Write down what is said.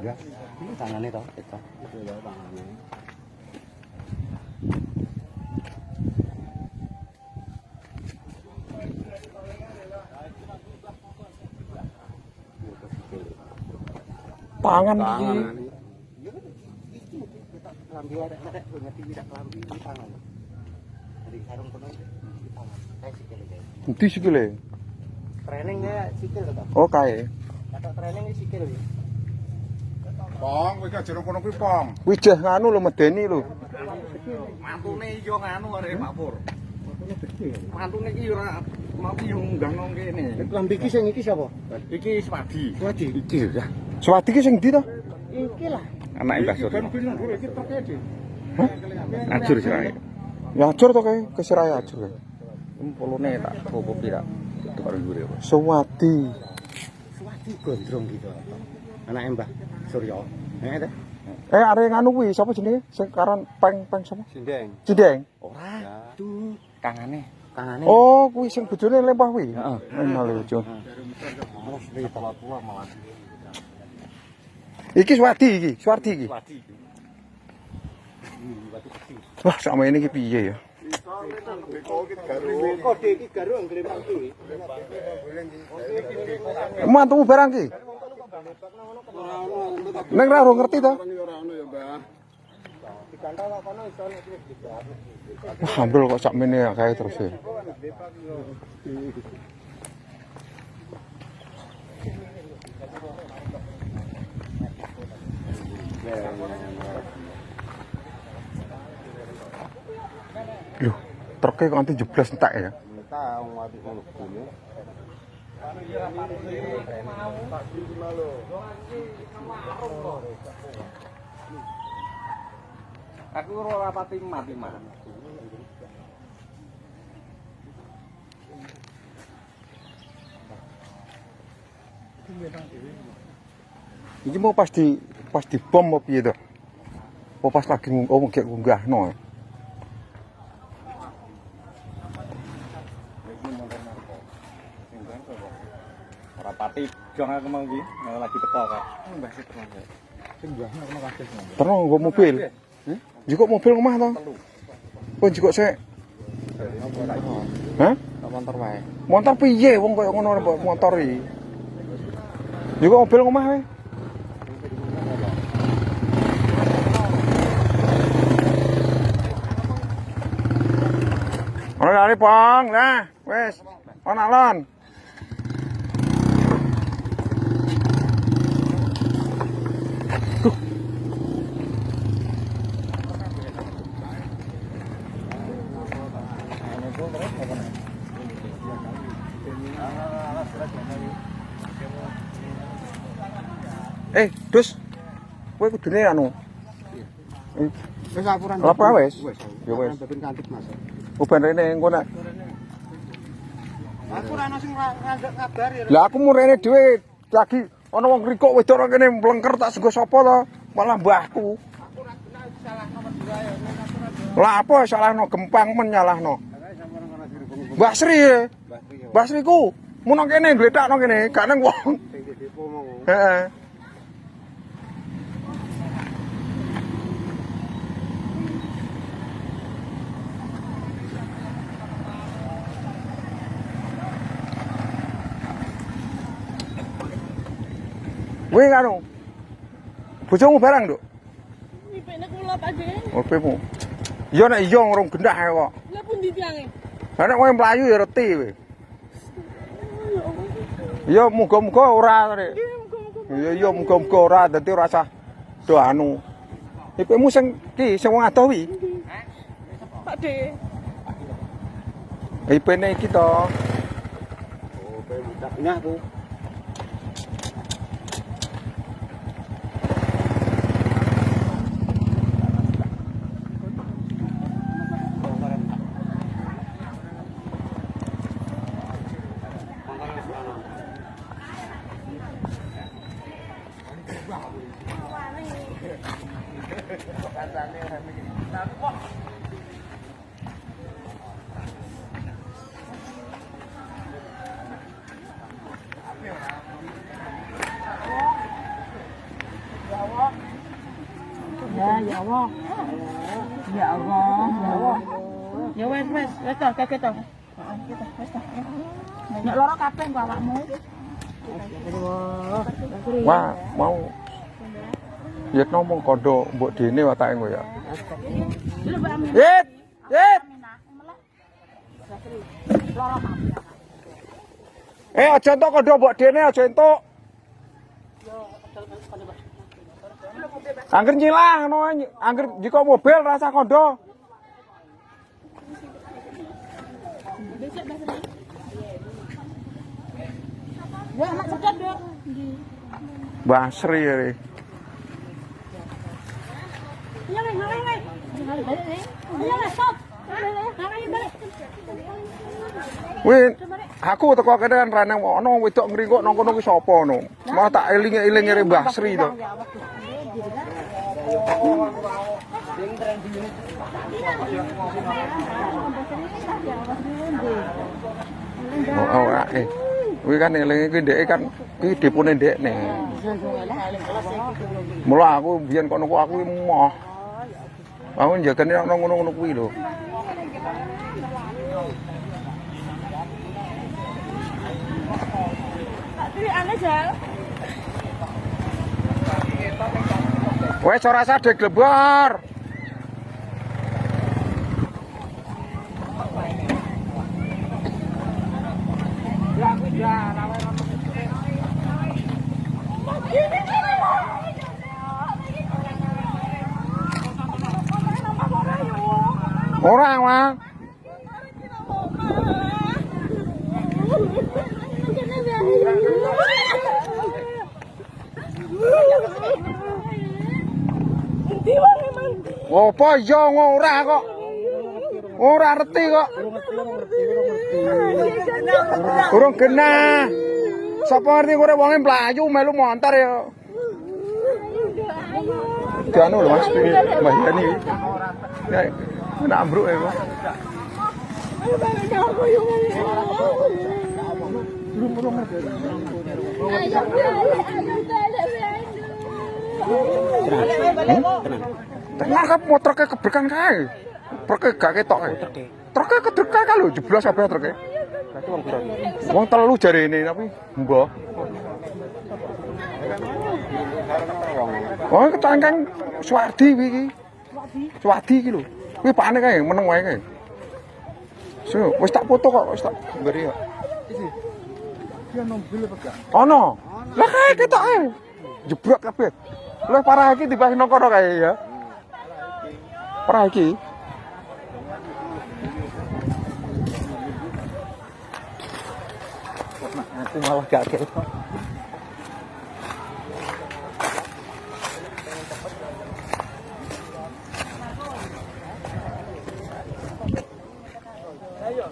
Ya, ini tangannya toh, itu. Itu ya tangannya. Tangan iki. Kelambi ada ngerti tidak kelambi di tangan. Dari sarung kono di tangan. Kayak sikil iki. Endi sikile? Training ya sikil to. Oh kae. Kata training iki sikil iki. Pong, kowe gak jeruk kono kuwi pong. Kuwi jah nganu lho medeni lho. Mantune yo nganu arek Pak Pur. Mantune iki ora mau yo munggah nang kene. Kelambi iki sing iki sapa? Iki Swadi. Swadi. Iki ya. Swati ki sing ndi to? Iki lah. Anake Mbah Sur. Ben bingung dulu iki terkait iki. Ajur sirahe. Ya acur to kae, kesirahe acur kae. Empolone tak opo pira. Itu karo dhuwure. Swati. Swadi gondrong gitu. Anake Mbah Suryo. Heeh teh. Arek nganu kuwi sapa jenenge? Sing karan peng sapa? Sindeng. Cideng. Ora. Tuh Tangane. tangane. Oh, kuwi sing bojone lempah kuwi. Heeh. Enak lho, Jo. Terus iki tua malah. Iki Swati iki, Swati iki. Swadi. Wah, sama ini ki piye ya? Kode iki garu ngremang kuwi. Mantumu barang ki. Neng ra ngerti to? Ambil kok sakmene kae terus ya. Loh, truknya kok nanti jeblas entak ya? Aku ora pati mati mah. Iki mau pas di bom apa piye to? Apa pas lagi ngunggahno. Ora pati jong aku mau iki, lagi teko kok. Mbah sik teko. Sing mbahno kena kabeh. Terus nggo mobil. Jukuk mobil omah to? Pun jukuk sik. Hah? Motor wae. Motor piye wong koyo ngono motor iki? Jukuk mobil omah wae. Ora kali Pong, nah, wis. Ana lon. Dus. Kowe kudune anu. Wis laporan. Laporan wis. Ya wis. Ben kantik Mas. Ben rene engko nek. Aku ora ono sing ngabari. Lah aku murene dhewe lagi ana wong rikok wedok ora kene mlengker tak senggo sapa to? Malah mbahku. Aku ora kenal salah nomor 2 ya. Lah apa salahno gempang men nyalahno? Mbah Sri. Mbah Sri ku mun nang kene gletakno kene, gak nang wong. Sing di depo mau. Heeh. Wih kanu, bojomu barang Nduk? Ipene kula Pak Dek. Opemu. Iya nek iya ngurung gendah ae kok. Lah pundi tiange? Lah nek kowe mlayu ya reti kowe. Ya muga-muga ora rek. Iya muga-muga ora dadi ora usah do anu. Ipemu sing ki sing wong adoh wi. Pak Dek. Ipene iki to. Oh, kowe budak nyah aku. Ya Allah. Ya Allah. Ya Allah. Ya wes toh, kakek toh. Wes toh. Nek loro kabeh kok awakmu. Wah, mau Yet ngomong kondo mbok dene watake engko ya. Yet. Aja entuk kondo mbok dene aja entuk. Angger nyilang ngono, angger jika mobil rasa kondo. Ya anak sedot, Dok. Mbah Sri ya. Iya, balik. Iya, stop. Balik. Wih, aku teko kene kan ranang ono wedok ngringkuk nang kono ki sapa no. Mau tak eling-eling ngene Mbah Sri to. Kuwi kan eling iki ndeke kan iki depone ndekne. Mula aku biyen kono aku emoh. Aku njagane nang ngono-ngono kuwi lho. Aneh Jal. Wes ora sadhe glebor. Ora, Wang. Apa ya ora kok. Ora ngerti kok. Urung genah. Sapa ngerti kore wonge mlayu melu montor ya. Jane lho Mas, Mbah Yani. Ya, nak ambruk ya kok. Tenang kan motornya keberkan kae. Perke gak ketok kae. Truknya kedreka kan lho jeblos kabeh truknya. Wong telu jarene tapi mbah. Oh ketangkang Suwardi iki. Suwardi iki lho. Kuwi pakane kae meneng wae kae. So, wis tak foto kok, wis tak mberi kok. Iki ono mobil apa gak? Ono. Lah kae ketoke. Jebrok kabeh. Lah parah iki dibahas nang kono kae ya. Parah iki. Aku malah gak ketok. Ayo.